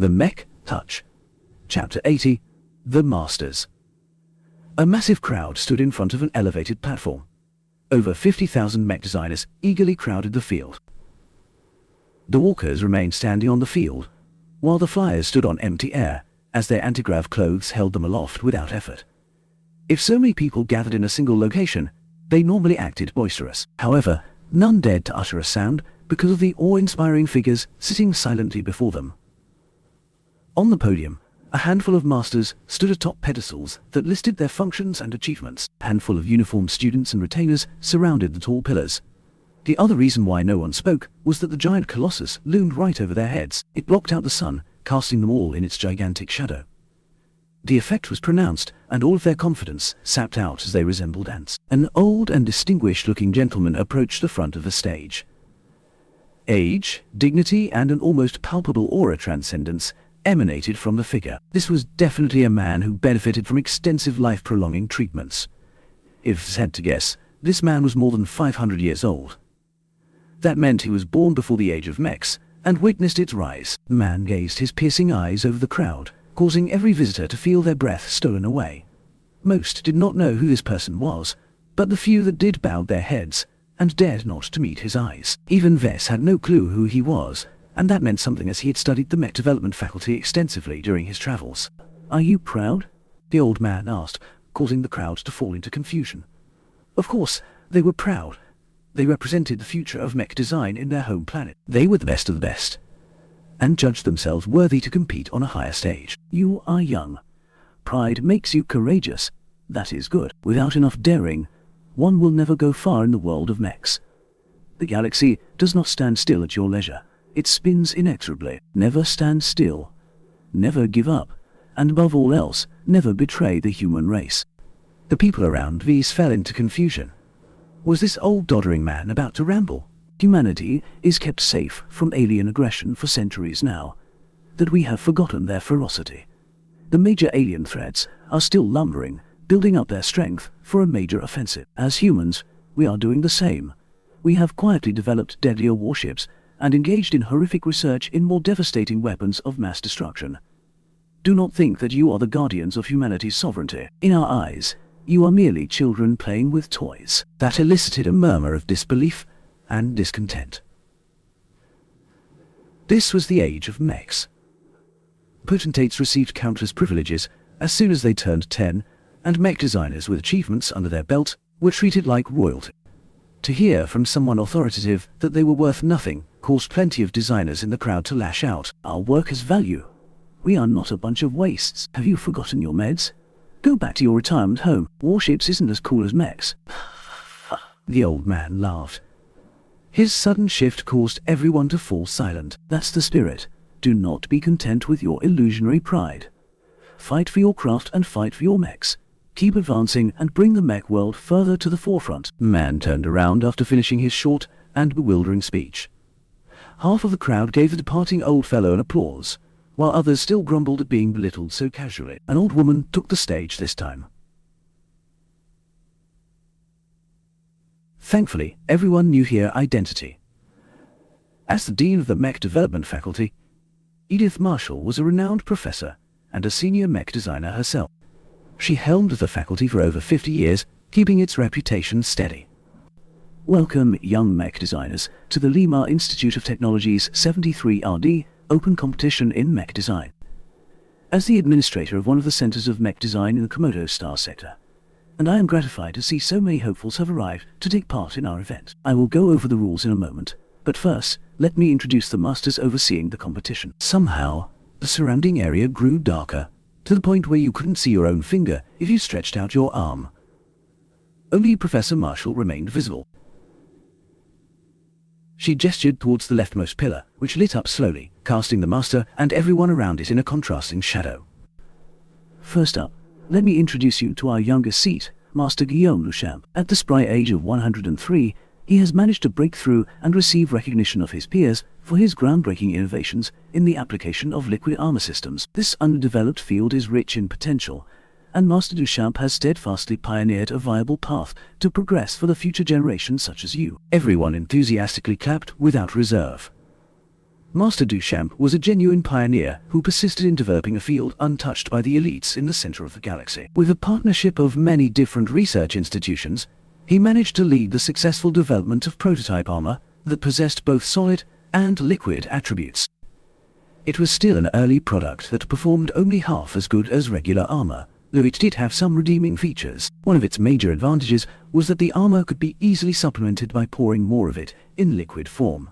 The Mech Touch. Chapter 80. The Masters. A massive crowd stood in front of an elevated platform. Over 50,000 mech designers eagerly crowded the field. The walkers remained standing on the field, while the flyers stood on empty air, as their anti-grav clothes held them aloft without effort. If so many people gathered in a single location, they normally acted boisterous. However, none dared to utter a sound because of the awe-inspiring figures sitting silently before them. On the podium, a handful of masters stood atop pedestals that listed their functions and achievements. A handful of uniformed students and retainers surrounded the tall pillars. The other reason why no one spoke was that the giant colossus loomed right over their heads. It blocked out the sun, casting them all in its gigantic shadow. The effect was pronounced, and all of their confidence sapped out as they resembled ants. An old and distinguished-looking gentleman approached the front of the stage. Age, dignity, and an almost palpable aura transcendence emanated from the figure. This was definitely a man who benefited from extensive life-prolonging treatments. If had to guess, this man was more than 500 years old. That meant he was born before the age of mechs, and witnessed its rise. The man gazed his piercing eyes over the crowd, causing every visitor to feel their breath stolen away. Most did not know who this person was, but the few that did bowed their heads, and dared not to meet his eyes. Even Vess had no clue who he was, and that meant something as he had studied the mech development faculty extensively during his travels. "Are you proud?" the old man asked, causing the crowd to fall into confusion. Of course, they were proud. They represented the future of mech design in their home planet. They were the best of the best, and judged themselves worthy to compete on a higher stage. "You are young. Pride makes you courageous. That is good. Without enough daring, one will never go far in the world of mechs. The galaxy does not stand still at your leisure. It spins inexorably. Never stand still. Never give up. And above all else, never betray the human race." The people around V's fell into confusion. Was this old doddering man about to ramble? Humanity is kept safe from alien aggression for centuries now, that we have forgotten their ferocity. The major alien threats are still lumbering, building up their strength for a major offensive. As humans, we are doing the same. We have quietly developed deadlier warships and engaged in horrific research in more devastating weapons of mass destruction. Do not think that you are the guardians of humanity's sovereignty. In our eyes, you are merely children playing with toys. That elicited a murmur of disbelief and discontent. This was the age of mechs. Potentates received countless privileges as soon as they turned 10, and mech designers with achievements under their belt were treated like royalty. To hear from someone authoritative that they were worth nothing caused plenty of designers in the crowd to lash out. "Our work has value. We are not a bunch of wastes. Have you forgotten your meds? Go back to your retirement home. Warships isn't as cool as mechs." The old man laughed. His sudden shift caused everyone to fall silent. "That's the spirit. Do not be content with your illusionary pride. Fight for your craft and fight for your mechs. Keep advancing and bring the mech world further to the forefront." The man turned around after finishing his short and bewildering speech. Half of the crowd gave the departing old fellow an applause, while others still grumbled at being belittled so casually. An old woman took the stage this time. Thankfully, everyone knew her identity. As the dean of the mech development faculty, Edith Marshall was a renowned professor and a senior mech designer herself. She helmed the faculty for over 50 years, keeping its reputation steady. "Welcome, young mech designers, to the Lima Institute of Technology's 73RD Open Competition in Mech Design. As the administrator of one of the centers of mech design in the Komodo Star Sector, and I am gratified to see so many hopefuls have arrived to take part in our event. I will go over the rules in a moment, but first, let me introduce the masters overseeing the competition." Somehow, the surrounding area grew darker, to the point where you couldn't see your own finger if you stretched out your arm. Only Professor Marshall remained visible. She gestured towards the leftmost pillar, which lit up slowly, casting the master and everyone around it in a contrasting shadow. "First up, let me introduce you to our youngest seat, Master Guillaume Luchamp. At the spry age of 103, he has managed to break through and receive recognition of his peers for his groundbreaking innovations in the application of liquid armor systems. This underdeveloped field is rich in potential, and Master Duchamp has steadfastly pioneered a viable path to progress for the future generations such as you." Everyone enthusiastically clapped without reserve. Master Duchamp was a genuine pioneer who persisted in developing a field untouched by the elites in the center of the galaxy. With a partnership of many different research institutions, he managed to lead the successful development of prototype armor that possessed both solid and liquid attributes. It was still an early product that performed only half as good as regular armor, though it did have some redeeming features. One of its major advantages was that the armor could be easily supplemented by pouring more of it in liquid form.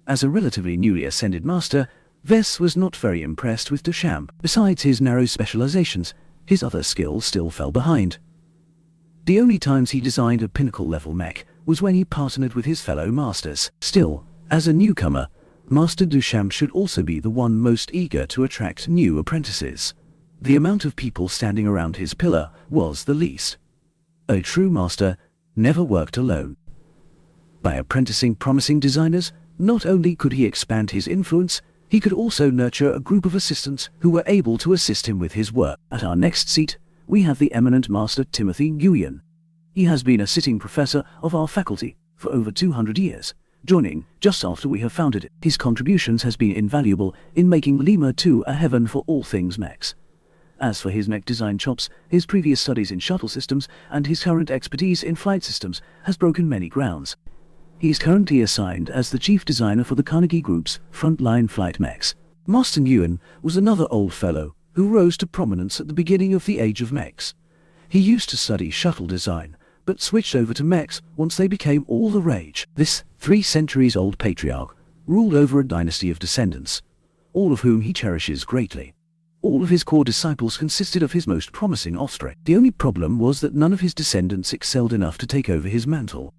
As a relatively newly ascended master, Vess was not very impressed with Duchamp. Besides his narrow specializations, his other skills still fell behind. The only times he designed a pinnacle-level mech was when he partnered with his fellow masters. Still, as a newcomer, Master Duchamp should also be the one most eager to attract new apprentices. The amount of people standing around his pillar was the least. A true master never worked alone. By apprenticing promising designers, not only could he expand his influence, he could also nurture a group of assistants who were able to assist him with his work. At our next seat, we have the eminent Master Timothy Nguyen. He has been a sitting professor of our faculty for over 200 years, joining just after we have founded it. His contributions has been invaluable in making Lima 2 a heaven for all things mechs. As for his mech design chops, his previous studies in shuttle systems and his current expertise in flight systems has broken many grounds. He is currently assigned as the chief designer for the Carnegie Group's frontline flight mechs. Master Nguyen was another old fellow who rose to prominence at the beginning of the age of mechs. He used to study shuttle design, but switched over to mechs once they became all the rage. This 3 centuries-old patriarch ruled over a dynasty of descendants, all of whom he cherishes greatly. All of his core disciples consisted of his most promising offspring. The only problem was that none of his descendants excelled enough to take over his mantle.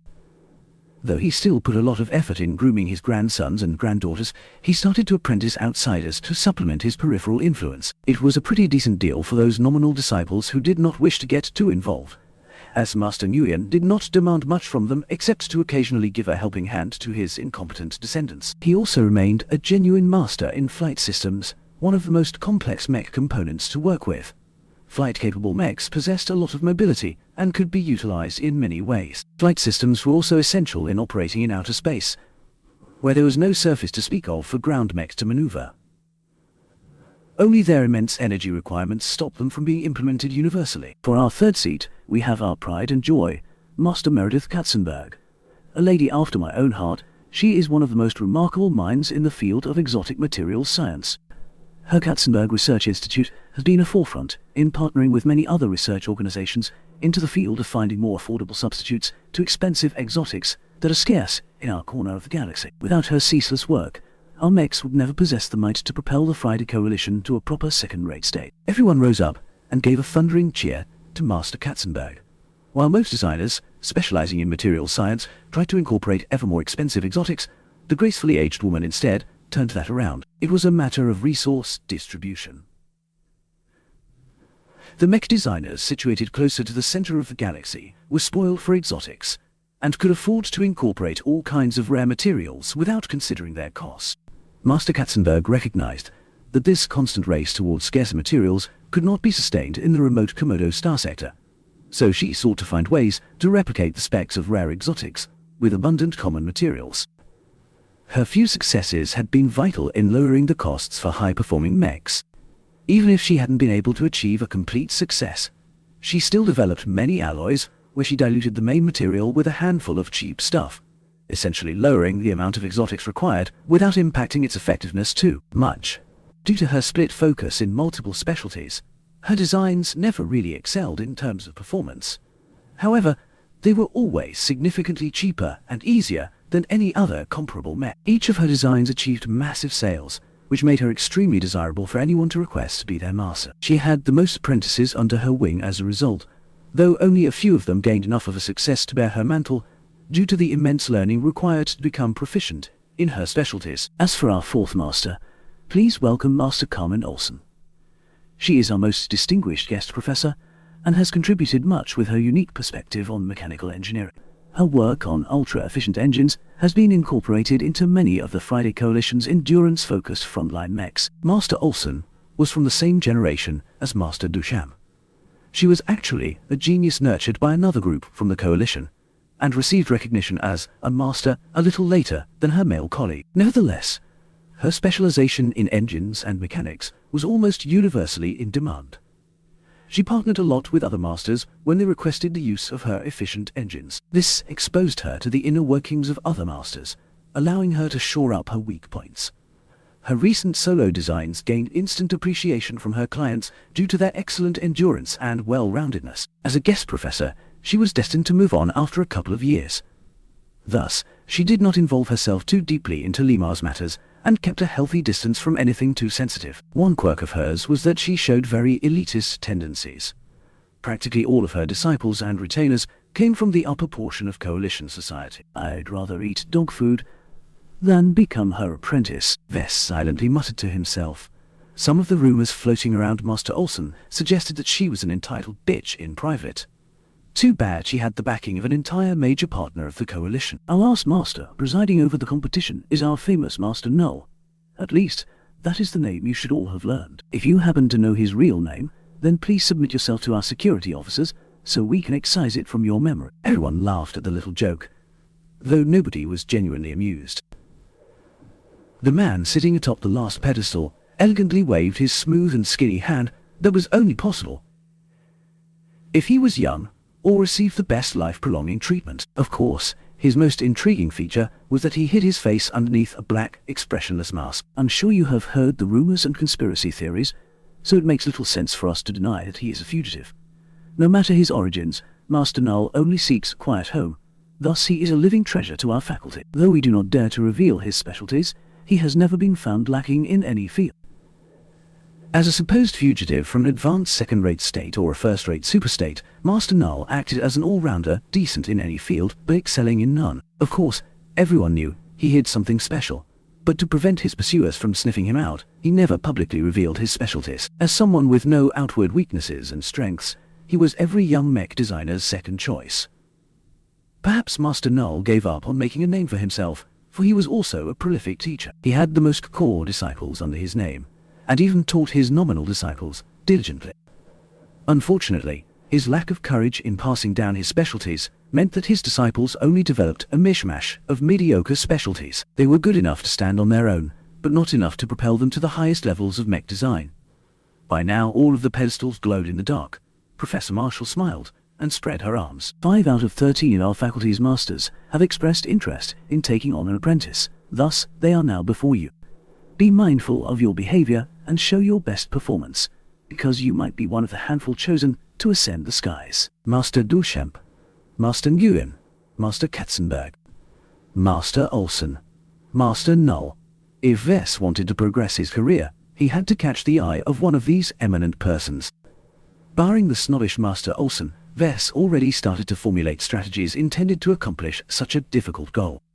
Though he still put a lot of effort in grooming his grandsons and granddaughters, he started to apprentice outsiders to supplement his peripheral influence. It was a pretty decent deal for those nominal disciples who did not wish to get too involved, as Master Nguyen did not demand much from them except to occasionally give a helping hand to his incompetent descendants. He also remained a genuine master in flight systems, one of the most complex mech components to work with. Flight-capable mechs possessed a lot of mobility and could be utilized in many ways. Flight systems were also essential in operating in outer space, where there was no surface to speak of for ground mechs to maneuver. Only their immense energy requirements stopped them from being implemented universally. For our third seat, we have our pride and joy, Master Meredith Katzenberg. A lady after my own heart, she is one of the most remarkable minds in the field of exotic materials science. Her Katzenberg Research Institute has been a forefront in partnering with many other research organizations into the field of finding more affordable substitutes to expensive exotics that are scarce in our corner of the galaxy. Without her ceaseless work, our mechs would never possess the might to propel the Friday Coalition to a proper second-rate state. Everyone rose up and gave a thundering cheer to Master Katzenberg. While most designers, specializing in materials science, tried to incorporate ever more expensive exotics, the gracefully aged woman instead turned that around. It was a matter of resource distribution. The mech designers situated closer to the center of the galaxy were spoiled for exotics, and could afford to incorporate all kinds of rare materials without considering their costs. Master Katzenberg recognized that this constant race towards scarcer materials could not be sustained in the remote Komodo star sector, so she sought to find ways to replicate the specs of rare exotics with abundant common materials. Her few successes had been vital in lowering the costs for high-performing mechs. Even if she hadn't been able to achieve a complete success, she still developed many alloys where she diluted the main material with a handful of cheap stuff, essentially lowering the amount of exotics required without impacting its effectiveness too much. Due to her split focus in multiple specialties, her designs never really excelled in terms of performance. However, they were always significantly cheaper and easier than any other comparable mech. Each of her designs achieved massive sales, which made her extremely desirable for anyone to request to be their master. She had the most apprentices under her wing as a result, though only a few of them gained enough of a success to bear her mantle, due to the immense learning required to become proficient in her specialties. As for our fourth master, please welcome Master Carmen Olsen. She is our most distinguished guest professor, and has contributed much with her unique perspective on mechanical engineering. Her work on ultra-efficient engines has been incorporated into many of the Friday Coalition's endurance-focused frontline mechs. Master Olsen was from the same generation as Master Duchamp. She was actually a genius nurtured by another group from the Coalition, and received recognition as a master a little later than her male colleague. Nevertheless, Her specialization in engines and mechanics was almost universally in demand. She partnered a lot with other masters when they requested the use of her efficient engines. This exposed her to the inner workings of other masters, allowing her to shore up her weak points. Her recent solo designs gained instant appreciation from her clients due to their excellent endurance and well-roundedness. As a guest professor, she was destined to move on after a couple of years. Thus, she did not involve herself too deeply into Lima's matters and kept a healthy distance from anything too sensitive. One quirk of hers was that she showed very elitist tendencies. Practically all of her disciples and retainers came from the upper portion of coalition society. "I'd rather eat dog food than become her apprentice," Vess silently muttered to himself. Some of the rumors floating around Master Olsen suggested that she was an entitled bitch in private. Too bad she had the backing of an entire major partner of the coalition. "Our last master presiding over the competition is our famous Master Null. At least, that is the name you should all have learned. If you happen to know his real name, then please submit yourself to our security officers so we can excise it from your memory." Everyone laughed at the little joke, though nobody was genuinely amused. The man sitting atop the last pedestal elegantly waved his smooth and skinny hand that was only possible if he was young or received the best life-prolonging treatment. Of course, his most intriguing feature was that he hid his face underneath a black, expressionless mask. "I'm sure you have heard the rumors and conspiracy theories, so it makes little sense for us to deny that he is a fugitive. No matter his origins, Master Null only seeks a quiet home. Thus he is a living treasure to our faculty. Though we do not dare to reveal his specialties, he has never been found lacking in any field." As a supposed fugitive from an advanced second-rate state or a first-rate superstate, Master Null acted as an all-rounder, decent in any field, but excelling in none. Of course, everyone knew he hid something special, but to prevent his pursuers from sniffing him out, he never publicly revealed his specialties. As someone with no outward weaknesses and strengths, he was every young mech designer's second choice. Perhaps Master Null gave up on making a name for himself, for he was also a prolific teacher. He had the most core disciples under his name, and even taught his nominal disciples diligently. Unfortunately, his lack of courage in passing down his specialties meant that his disciples only developed a mishmash of mediocre specialties. They were good enough to stand on their own, but not enough to propel them to the highest levels of mech design. By now all of the pedestals glowed in the dark. Professor Marshall smiled and spread her arms. 5 out of 13 of our faculty's masters have expressed interest in taking on an apprentice. Thus, they are now before you. Be mindful of your behavior and show your best performance, because you might be one of the handful chosen to ascend the skies. Master Duchamp, Master Nguyen, Master Katzenberg, Master Olsen, Master Null. If Vess wanted to progress his career, he had to catch the eye of one of these eminent persons. Barring the snobbish Master Olsen, Vess already started to formulate strategies intended to accomplish such a difficult goal.